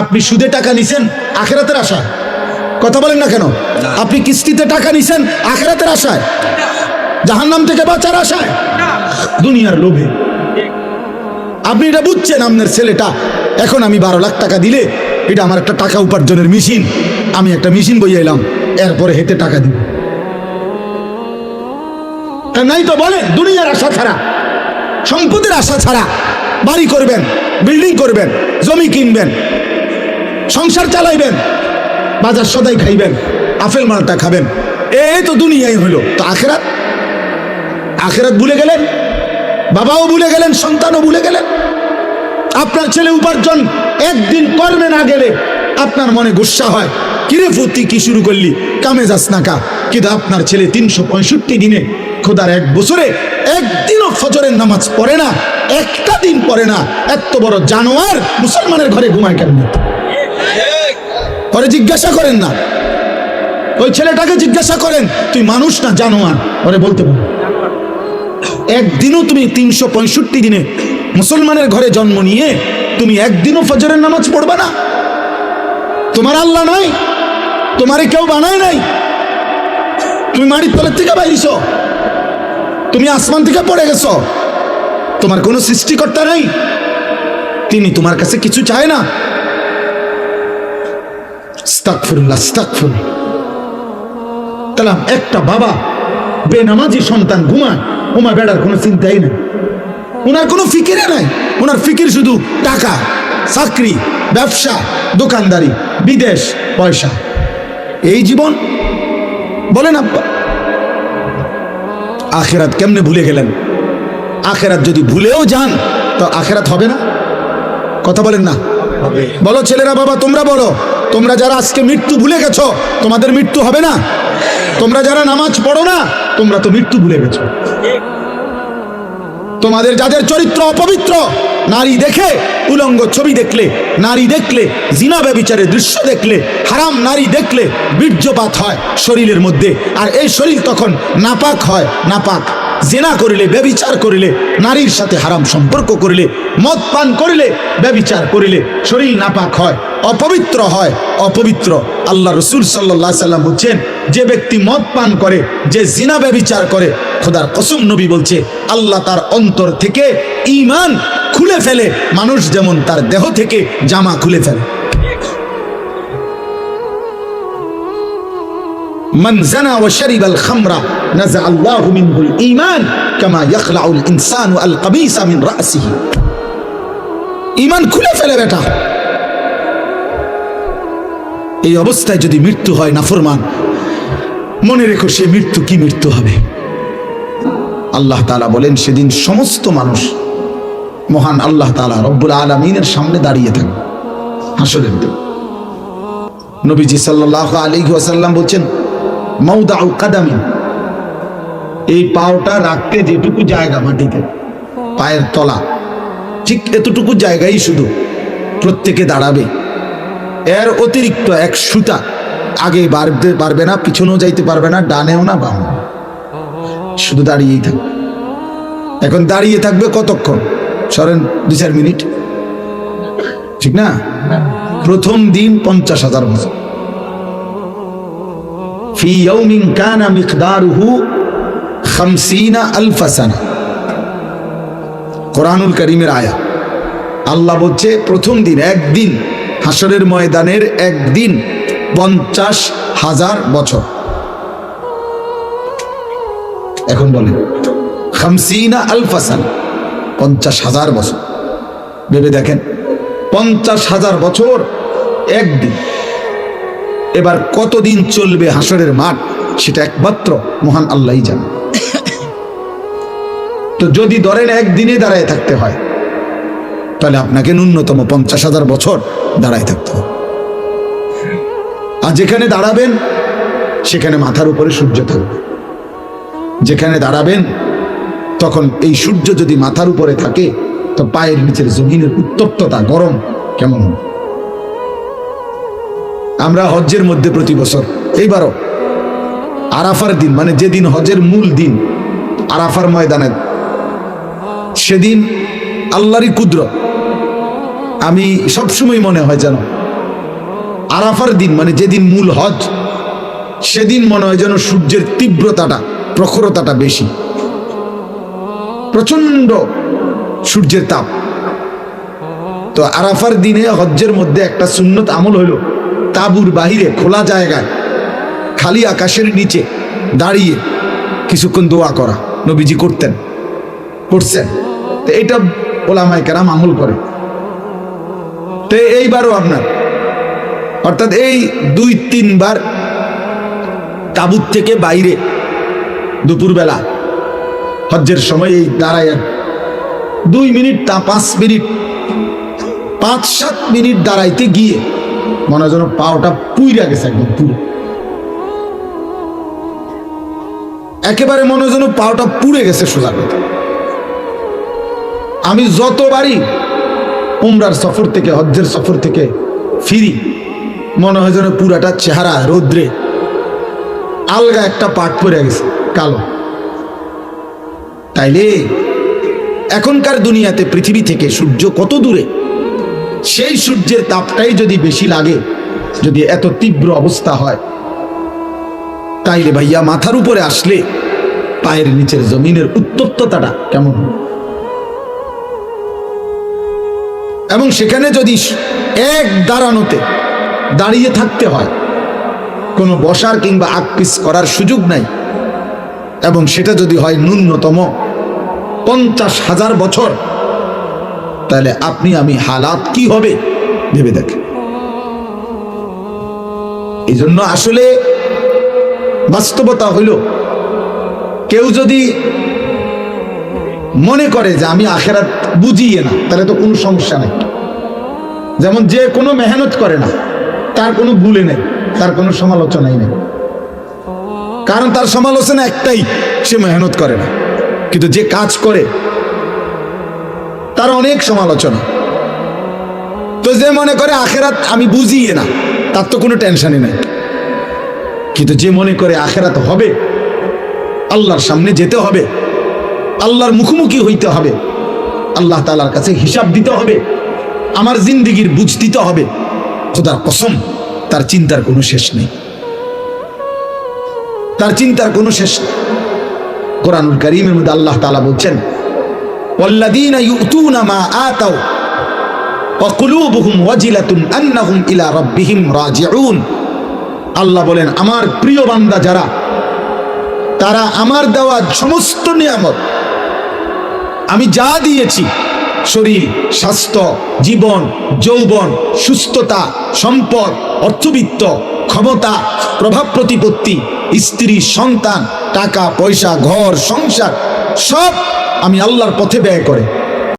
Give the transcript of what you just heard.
আপনি সুদে টাকা নিছেন আখিরাতের আশায়, কথা বলেন না কেন? আপনি কিস্তিতে টাকা নিছেন আখিরাতের আশায়, জাহান্নাম থেকে বাঁচার আশায়, দুনিয়ার লোভে। আপনি এটা বুঝছেন আপনার ছেলেটা এখন আমি 12 লাখ টাকা দিলে এটা আমার একটা টাকা উপার্জনের মেশিন, আমি একটা মেশিন বইয়ে এলাম, এরপরে হেতে টাকা দিব। নাই তো বলেন, দুনিয়ার আশা ছাড়া, সম্পদের আশা ছাড়া বাড়ি করবেন, বিল্ডিং করবেন, জমি কিনবেন, সংসার চালাইবেন, বাজার সদাই খাইবেন, আপেল মালটা খাবেন, এই তো দুনিয়াই হলো। তো আখিরাত, আখিরাত ভুলে গেলেন, বাবাও ভুলে গেলেন, সন্তানও ভুলে গেলেন। আপনার ছেলে উপার্জন একদিন কর্মে না গেলে আপনার মনে গুসা হয়, কিরে ফুর্তি কি শুরু করলি, কামে যাস না কা। কিন্তু আপনার ছেলে 365 দিনে, খোদার এক বছরে একদিনও ফজরের নামাজ পড়ে না, একটা দিন পড়ে না, এত বড় জানোয়ার মুসলমানের ঘরে ঘুমায় কেন? পরে জিজ্ঞাসা করেন না, ওই ছেলেটাকে জিজ্ঞাসা করেন, তুই মানুষ না জানোয়ার? ওরে বলতে পারো একদিনও তুমি 365 দিনে মুসলমানের ঘরে জন্ম নিয়ে তুমি একদিনও ফজরের নামাজ পড়বা না? তোমার আল্লাহ নাই, তোমারে কেউ বানায় নাই, তুমি মাটির তলের থেকে বাইরিছ, তুমি আসমান থেকে পড়ে গেছো, তোমার কোনো সৃষ্টিকর্তা নাই, তিনি তোমার কাছে কিছু চায় না। আস্তাগফিরুল্লাহ, আস্তাগফিরুল্লাহ। তাহলে একটা বাবা বেনামাজি সন্তান ঘুমায়, ওমা বেড়ার কোনো চিন্তাই নাই, ওনার কোনো ফিকিরে নাই, ওনার ফিকির শুধু টাকা, চাকরি, ব্যবসা, দোকানদারি, বিদেশ, পয়সা, এই জীবন। বলেন আব্বা, আখিরাত কেমনে ভুলে গেলেন? আখিরাত যদি ভুলেও যান তো আখিরাত হবে না? কথা বলেন না? বলো ছেলেরা, বাবা তোমরা বলো, তোমরা যারা আজকে মৃত্যু ভুলে গেছো, তোমাদের মৃত্যু হবে না? তোমরা যারা নামাজ পড়ো না, তোমরা তো মৃত্যু ভুলে গেছো। তোমাদের যাদের চরিত্র অপবিত্র, নারী দেখে, উলঙ্গ ছবি দেখলে, নারী দেখলে, জিনা ব্যভিচারের দৃশ্য দেখলে, হারাম নারী দেখলে বীর্যপাত হয় শরীরের মধ্যে, আর এই শরীর তখন নাপাক হয়, নাপাক। জিনা করিলে, ব্যভিচার করিলে, নারীর সাথে হারাম সম্পর্ক করিলে, মদ পান করিলে, ব্যভিচার করিলে শরীর নাপাক হয়, অপবিত্র হয়, অপবিত্র। আল্লাহ রসুল সাল্লাল্লাহু আলাইহি সাল্লাম বলছেন, যে ব্যক্তি মদ পান করে, যে জিনা ব্যভিচার করে, খোদার কসম নবী বলছে, আল্লাহ তার অন্তর থেকে ঈমান খুলে ফেলে, মানুষ যেমন তার দেহ থেকে জামা খুলে ফেলে। মান জানা ওয়া শারিবাল খামরা নাযা আল্লাহু মিনহুল ঈমান কামা ইয়াখলাউল ইনসানু আল কাবিসা মিন রাসিহি। ঈমান খুলে ফেলে বেটা। এই অবস্থায় যদি মৃত্যু হয় নাফরমান, মনে রেখো সে মৃত্যু কি মৃত্যু হবে। আল্লাহ তাআলা বলেন, সেদিন সমস্ত মানুষ মহান আল্লাহ তাআলা রব্বুল আলামিনের সামনে দাঁড়িয়ে থাকবে হাসরের দিন। নবীজি সাল্লাল্লাহু আলাইহি ওয়াসাল্লাম বলছেন, মাউদাউ কাদামি, এই পাওটা রাখতে যেটুকু জায়গা মাটিতে, পায়ের তলা, ঠিক এতটুকু জায়গায় শুধু প্রত্যেকে দাঁড়াবে। এর অতিরিক্ত এক সুতা আগে বাড়তে পারবে না, পিছনেও যাইতে পারবে না, ডানেও না বামে, শুধু দাঁড়িয়েই থাকবে। এখন দাঁড়িয়ে থাকবে কতক্ষণ? সরেন 2-4 মিনিট, ঠিক না? প্রথম দিন 50,000 বছর। ফি ইয়াউমিন কানা মিকদারুহু 50,000 সানা। কোরআনুল কারীমের আয়াত। আল্লাহ বলছে প্রথম দিন, একদিন, হাসরের ময়দানের একদিন 50,000 বছর। এখন বলেন 50,000 সানা, 50,000 বছর। ভেবে দেখেন, 50,000 বছর একদিন। এবার কতদিন চলবে হাসরের মাঠ, সেটা একমাত্র মহান আল্লাহই জানে। তো যদি ধরেন একদিনে দাঁড়ায় থাকতে হয়, তাহলে আপনাকে ন্যূনতম 50,000 বছর দাঁড়ায় থাকতে হবে। আর যেখানে দাঁড়াবেন সেখানে মাথার উপরে সূর্য থাকবে। যেখানে দাঁড়াবেন তখন এই সূর্য যদি মাথার উপরে থাকে, তো পায়ের নিচের জমিনের উত্তপ্ততা, গরম কেমন হবে? আমরা হজ্জের মধ্যে প্রতি বছর, এইবারও আরাফার দিন, মানে যেদিন হজের মূল দিন, আরাফার ময়দানে, সেদিন আল্লাহরই কুদরত। আমি সবসময় মনে হয় যেন আরাফার দিন মানে যেদিন মূল হজ, সেদিন মনে হয় যেন সূর্যের তীব্রতাটা, প্রখরতাটা বেশি, প্রচন্ড সূর্যের তাপ। তো আরাফার দিনে হজ্জের মধ্যে একটা সুন্নত আমল হইল, তাঁবুর বাহিরে খোলা জায়গায় খালি আকাশের নিচে দাঁড়িয়ে কিছুক্ষণ দোয়া করা। নবীজি করতেন, করছেন। তো এটা ওলামায়ে কেরাম আমল করে। তো এইবারও আপনার, অর্থাৎ এই 2-3 বার তাঁবুর থেকে বাইরে দুপুরবেলা হজ্জের সময় এই দাঁড়ায় 2 মিনিট, 5 মিনিট, 5-7 মিনিট দাঁড়াইতে গিয়ে মনে হয় যেন পাওটা পুইরা গেছে, একদম পুরো একেবারে মনে হয় যেন পাওটা পুড়ে গেছে। সোজা কথা, আমি যতবারই উমরার সফর থেকে, হজ্জের সফর থেকে ফিরি, মনে হয় যেন পুরাটা চেহারা রৌদ্রে আলগা একটা পাট পড়ে গেছে, কালো। তাইলে এখনকার দুনিয়াতে পৃথিবী থেকে সূর্য কত দূরে, সেই সূর্যের তাপটাই যদি বেশি লাগে, যদি এত তীব্র অবস্থা হয়, তাইলে ভাইয়া মাথার উপরে আসলে পায়ের নিচের জমিনের উত্তপ্ততাটা কেমন? এবং সেখানে যদি এক দাঁড়ানোতে দাঁড়িয়ে থাকতে হয়, কোনো বসার কিংবা আকপিস করার সুযোগ নাই, এবং সেটা যদি হয় ন্যূনতম 50,000 বছর, তাহলে আপনি আমি হালাত কি হবে ভেবে দেখেন। এই জন্য আসলে বাস্তবতা হইল, কেউ যদি মনে করে যে আমি আখেরাত বুঝিয়ে না, তাহলে তো কোনো সমস্যা নেই। যেমন যে কোনো মেহনত করে না, তার কোনো ভুলে নেই, তার কোনো সমালোচনাই নেই, কারণ তার সমালোচনা একটাই, সে মেহনত করে না। কিন্তু যে কাজ করে তার অনেক সমালোচনা। তো যে মনে করে আখেরাত আমি বুঝিয়ে না, তার তো কোনো টেনশনই নাই। কিন্তু যে মনে করে আখেরাত হবে, আল্লাহর সামনে যেতে হবে, আল্লাহর মুখোমুখি হইতে হবে, আল্লাহ তাআলার কাছে হিসাব দিতে হবে, আমার জিন্দেগির বুঝ দিতে হবে, খোদার কসম তার চিন্তার কোনো শেষ নেই, তার চিন্তার কোনো শেষ নেই। কোরআনুল কারীমের মধ্যে আল্লাহ তাআলা বলছেন, ওয়াল্লাযীনা ইউতুনা মা আতাউ ওয়া কুলুবুহুম ওয়াজিলাতুন আন্নাহুম ইলা রাব্বিহিম রাজিউন। আল্লাহ বলেন, আমার প্রিয় বান্দা যারা, তারা আমার দেওয়া সমস্ত নিয়ামত, আমি যা দিয়েছি, শরীর, স্বাস্থ্য, জীবন, যৌবন, সুস্থতা, সম্পদ, অর্থবিত্ত, ক্ষমতা, প্রভাব প্রতিপত্তি, স্ত্রী, সন্তান, টাকা পয়সা, ঘর সংসার, সব আমি আল্লাহর পথে ব্যয় করে